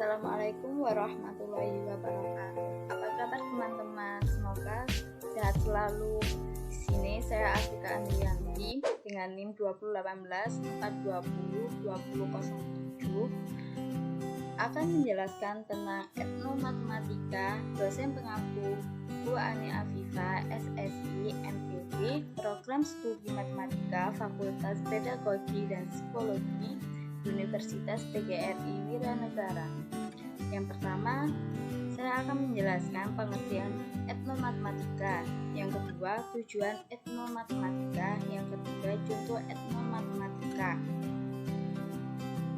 Assalamualaikum warahmatullahi wabarakatuh. Apa kabar teman-teman? Semoga sehat selalu. Di sini saya Astika Andrianti dengan NIM 2018 420 2007 akan menjelaskan tentang etnomatematika. Dosen pengampu Bu Ani Afifa, SSI, MPB, Program Studi Matematika, Fakultas Pedagogi dan Psikologi, Universitas PGRI Wiranegara. Yang pertama, saya akan menjelaskan pengertian etnomatematika. Yang kedua, tujuan etnomatematika. Yang ketiga, contoh etnomatematika.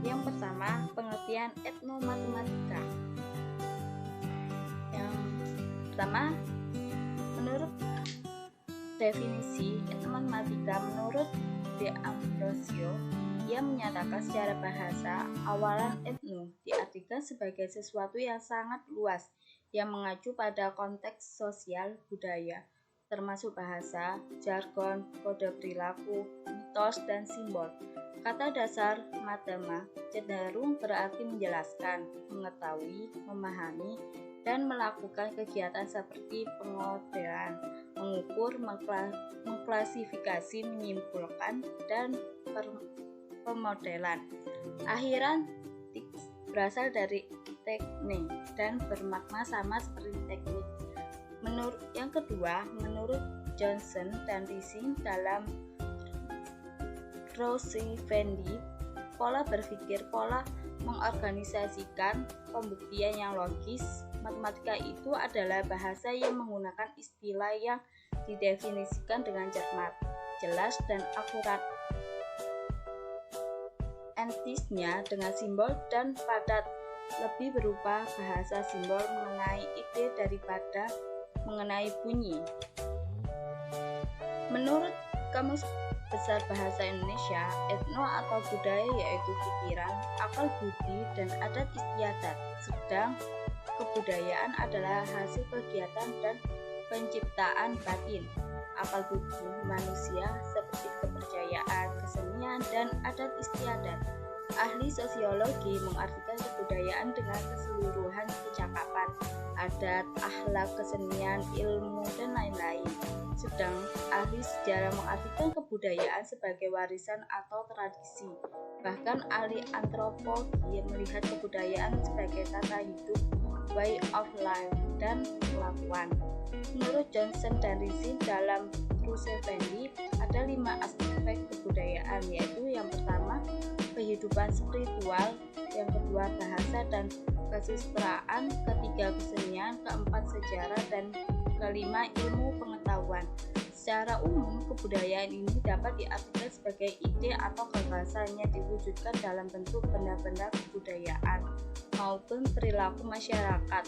Yang pertama, pengertian etnomatematika. Yang pertama, menurut definisi etnomatematika menurut De Ambrosio, ia menyatakan secara bahasa, awalan etno diartikan sebagai sesuatu yang sangat luas yang mengacu pada konteks sosial budaya, termasuk bahasa, jargon, kode perilaku, mitos, dan simbol. Kata dasar matema cenderung berarti menjelaskan, mengetahui, memahami, dan melakukan kegiatan seperti pengodelan, mengukur, mengklasifikasi, menyimpulkan, dan pemodelan. Akhiran berasal dari teknik dan bermakna sama seperti teknik. Yang kedua, menurut Johnson dan Rising dalam Rousseau-Fendi, pola berpikir, pola mengorganisasikan pembuktian yang logis. Matematika itu adalah bahasa yang menggunakan istilah yang didefinisikan dengan cermat, jelas, dan akurat. Entisnya dengan simbol dan padat, lebih berupa bahasa simbol mengenai ide daripada mengenai bunyi. Menurut Kamus Besar Bahasa Indonesia, etno atau budaya yaitu pikiran, akal budi, dan adat istiadat, sedang kebudayaan adalah hasil kegiatan dan penciptaan batin. Akal budi manusia seperti kepercayaan, kesenian, dan adat istiadat. Ahli sosiologi mengartikan kebudayaan dengan keseluruhan kecakapan, adat, akhlak, kesenian, ilmu, dan lain-lain. Sedang ahli sejarah mengartikan kebudayaan sebagai warisan atau tradisi. Bahkan ahli antropologi melihat kebudayaan sebagai tata hidup, way of life, dan perlakuan. Menurut Johnson dan Rising dalam Rousseau-Fendi, ada 5 aspek kebudayaan, yaitu yang pertama, kehidupan spiritual, yang kedua, bahasa dan kesusastraan, ketiga, kesenian, keempat, sejarah, dan kelima, ilmu pengetahuan. Secara umum, kebudayaan ini dapat diartikan sebagai ide atau gagasan yang diwujudkan dalam bentuk benda-benda kebudayaan maupun perilaku masyarakat.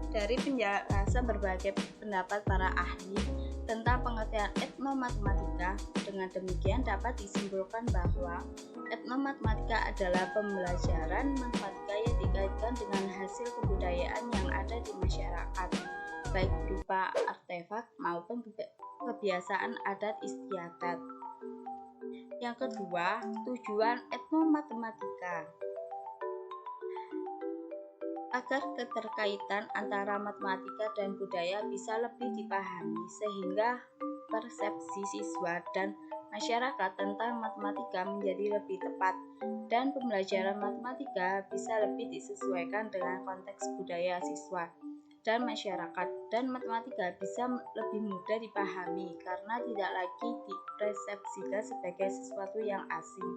Dari penjelasan berbagai pendapat para ahli tentang pengertian etnomatematika, dengan demikian dapat disimpulkan bahwa etnomatematika adalah pembelajaran matematika yang dikaitkan dengan hasil kebudayaan yang ada di masyarakat, baik berupa artefak maupun kebiasaan adat istiadat. Yang kedua, tujuan etnomatematika. Agar keterkaitan antara matematika dan budaya bisa lebih dipahami, sehingga persepsi siswa dan masyarakat tentang matematika menjadi lebih tepat, dan pembelajaran matematika bisa lebih disesuaikan dengan konteks budaya siswa dan masyarakat, dan matematika bisa lebih mudah dipahami karena tidak lagi dipersepsikan sebagai sesuatu yang asing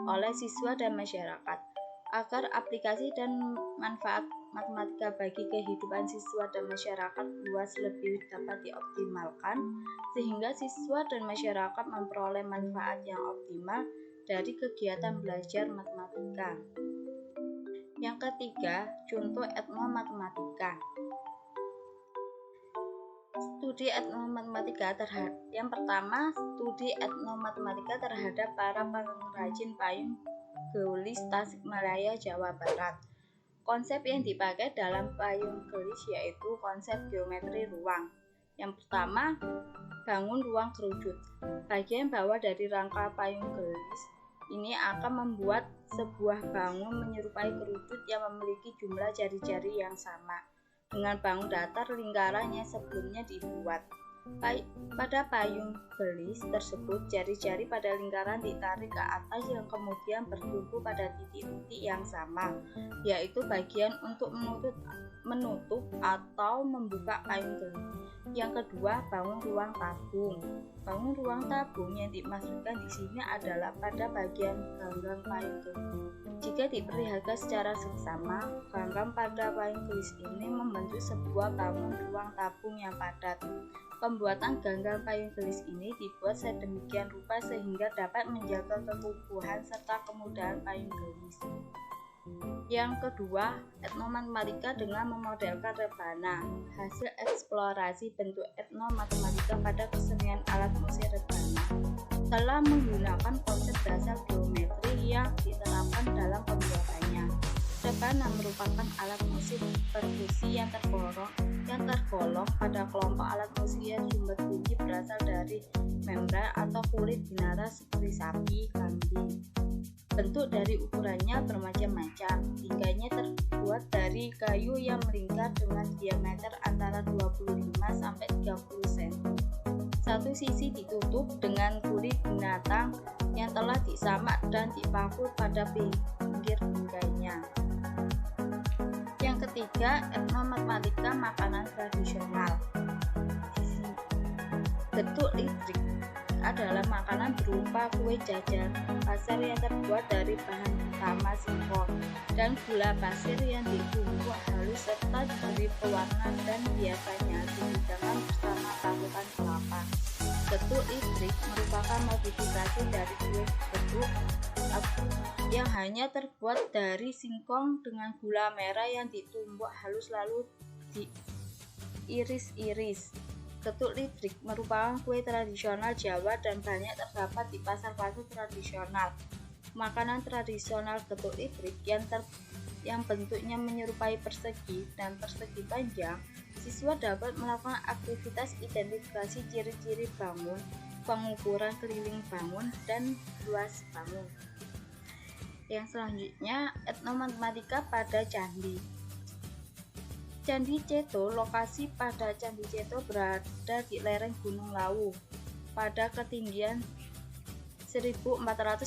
oleh siswa dan masyarakat. Agar aplikasi dan manfaat matematika bagi kehidupan siswa dan masyarakat luas lebih dapat dioptimalkan, sehingga siswa dan masyarakat memperoleh manfaat yang optimal dari kegiatan belajar matematika. Yang ketiga, contoh etnomatematika. Studi etnomatematika yang pertama, studi etnomatematika terhadap para pengrajin payung gelis Tasikmalaya, Jawa Barat. Konsep yang dipakai dalam payung gelis yaitu konsep geometri ruang. Yang pertama, bangun ruang kerucut. Bagian bawah dari rangka payung gelis ini akan membuat sebuah bangun menyerupai kerucut yang memiliki jumlah jari-jari yang sama dengan bangun datar lingkaran yang sebelumnya dibuat. Pada payung gelis tersebut, jari-jari pada lingkaran ditarik ke atas yang kemudian bertumpu pada titik-titik yang sama, yaitu bagian untuk menutup atau membuka payung gelis. Yang kedua, bangun ruang tabung. Bangun ruang tabung yang dimaksudkan di sini adalah pada bagian ganggang payung gelis. Jika diperlihatkan secara seksama, ganggang pada payung gelis ini membentuk sebuah bangun ruang tabung yang padat. Pembuatan ganggang payung gelis ini dibuat sedemikian rupa sehingga dapat menjaga kekukuhan serta kemudahan payung gelis. Yang kedua, etnomatematika dengan memodelkan rebana. Hasil eksplorasi bentuk etnomatematika pada kesenian alat musik rebana telah menggunakan konsep dasar geometri yang diterapkan dalam pembuatannya. Rebana merupakan alat musik perkusi yang tergolong pada kelompok alat musik yang sumber bunyi berasal dari membran atau kulit binatang seperti sapi, kambing. Bentuk dari ukurannya bermacam-macam. Tingkahnya terbuat dari kayu yang melingkar dengan diameter antara 25 sampai 30 cm. Satu sisi ditutup dengan kulit binatang yang telah disamak dan dipaku pada pinggir bingkainya. Yang ketiga, etnomatematika makanan tradisional. Getuk litrik adalah makanan berupa kue jajan pasir yang terbuat dari bahan utama singkong dan gula pasir yang ditumbuk halus serta diberi pewarna dan biasanya dihidangkan bersama parutan kelapa. Getuk litrik merupakan modifikasi dari kue getuk yang hanya terbuat dari singkong dengan gula merah yang ditumbuk halus lalu diiris-iris. Getuk litrik merupakan kue tradisional Jawa dan banyak terdapat di pasar-pasar tradisional. Makanan tradisional getuk litrik yang bentuknya menyerupai persegi dan persegi panjang, siswa dapat melakukan aktivitas identifikasi ciri-ciri bangun, pengukuran keliling bangun, dan luas bangun. Yang selanjutnya, etnomatematika pada candi. Candi Ceto, lokasi pada Candi Ceto berada di lereng Gunung Lawu pada ketinggian 1496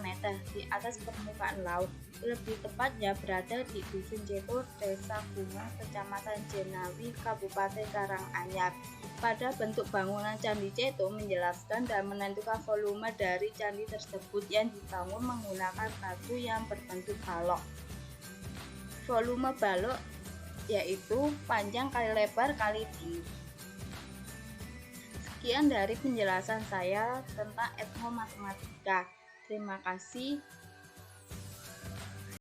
meter di atas permukaan laut. Lebih tepatnya berada di Dusun Ceto, Desa Gunung, Kecamatan Jenawi, Kabupaten Karanganyar. Pada bentuk bangunan Candi Ceto menjelaskan dan menentukan volume dari candi tersebut yang dibangun menggunakan batu yang berbentuk balok. Volume balok yaitu panjang kali lebar kali tinggi. Sekian dari penjelasan saya tentang etnomatematika. Terima kasih.